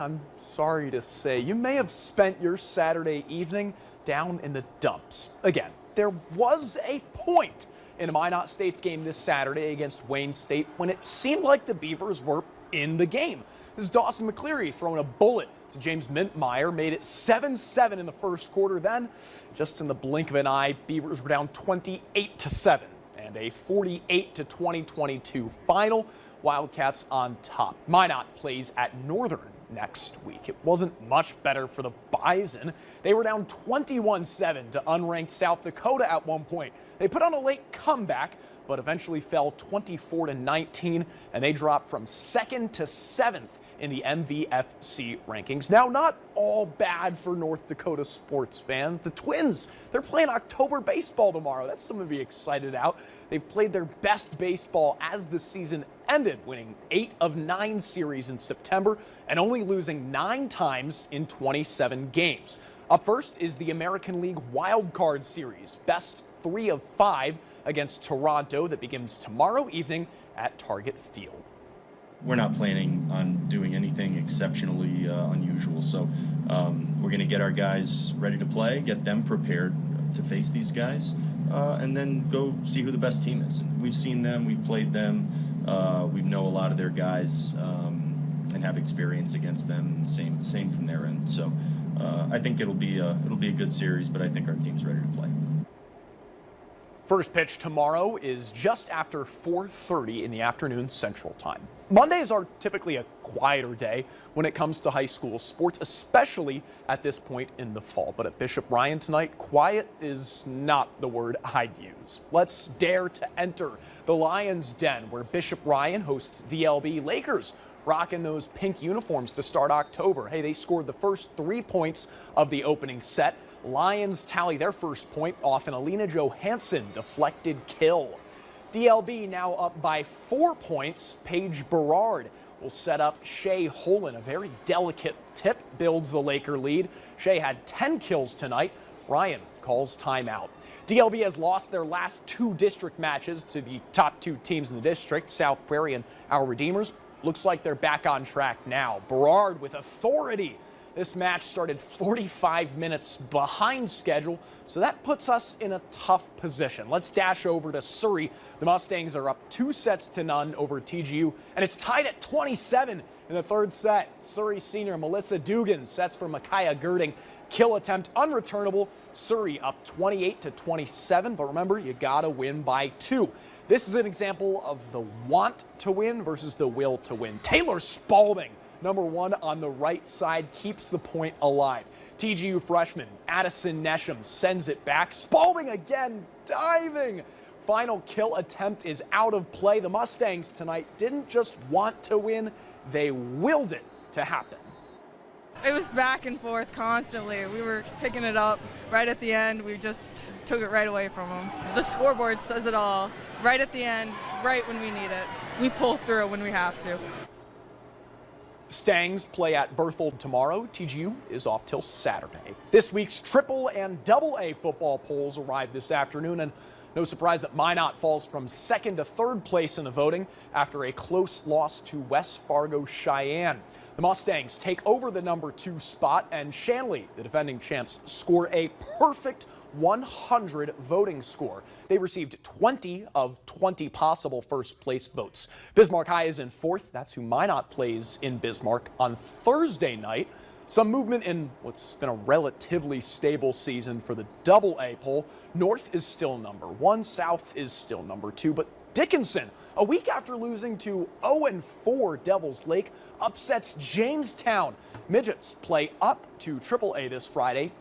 I'm sorry to say, you may have spent your Saturday evening down in the dumps. Again, there was a point in Minot State's game this Saturday against Wayne State when it seemed like the Beavers were in the game. This is Dawson McCleary throwing a bullet to James Mintmeyer, made it 7-7 in the first quarter. Then, just in the blink of an eye, Beavers were down 28-7 and a 48-2022 final. Wildcats on top. Minot plays at Northern next week. It wasn't much better for the Bison. They were down 21-7 to unranked South Dakota at one point. They put on a late comeback, but eventually fell 24-19, and they dropped from 2nd to 7th in the MVFC rankings. Now, not all bad for North Dakota sports fans. The Twins, they're playing October baseball tomorrow. That's something to be excited about. They've played their best baseball as the season ended, winning 8 of 9 series in September and only losing 9 times in 27 games. Up first is the American League Wild Card Series, best 3 of 5 against Toronto, that begins tomorrow evening at Target Field. We're not planning on doing anything exceptionally unusual, so we're going to get our guys ready to play, get them prepared to face these guys, and then go see who the best team is. We've seen them, we've played them, we know a lot of their guys and have experience against them. Same from their end. So I think it'll be a good series, but I think our team's ready to play. First pitch tomorrow is just after 4:30 in the afternoon Central Time. Mondays are typically a quieter day when it comes to high school sports, especially at this point in the fall. But at Bishop Ryan tonight, quiet is not the word I'd use. Let's dare to enter the Lions' Den, where Bishop Ryan hosts DLB Lakers, rocking those pink uniforms to start October. Hey, they scored the first 3 points of the opening set. Lions tally their first point off an Alina Johansson deflected kill. DLB now up by 4 points. Paige Berard will set up Shea Holland. A very delicate tip builds the Laker lead. Shea had 10 kills tonight. Ryan calls timeout. DLB has lost their last 2 district matches to the top 2 teams in the district, South Prairie and our Redeemers. Looks like they're back on track now. Berard with authority. This match started 45 minutes behind schedule, so that puts us in a tough position. Let's dash over to Surrey. The Mustangs are up 2-0 over TGU, and it's tied at 27 in the third set. Surrey senior Melissa Dugan sets for Micaiah Girding. Kill attempt unreturnable. Surrey up 28-27, but remember, you gotta win by 2. This is an example of the want to win versus the will to win. Taylor Spalding, number 1 on the right side, keeps the point alive. TGU freshman Addison Nesham sends it back. Spalding again, diving. Final kill attempt is out of play. The Mustangs tonight didn't just want to win, they willed it to happen. It was back and forth constantly. We were picking it up right at the end. We just took it right away from them. The scoreboard says it all. Right at the end, right when we need it. We pull through when we have to. Stangs play at Berthold tomorrow. TGU is off till Saturday. This week's triple and double A football polls arrive this afternoon, and no surprise that Minot falls from 2nd to 3rd place in the voting after a close loss to West Fargo Cheyenne. The Mustangs take over the number 2 spot, and Shanley, the defending champs, score a perfect 100 voting score. They received 20 of 20 possible first place votes. Bismarck High is in 4th. That's who Minot plays in Bismarck on Thursday night. Some movement in what's been a relatively stable season for the double A poll. North is still number 1. South is still number 2. But Dickinson, a week after losing to 0-4 Devils Lake, upsets Jamestown. Midgets play up to AAA this Friday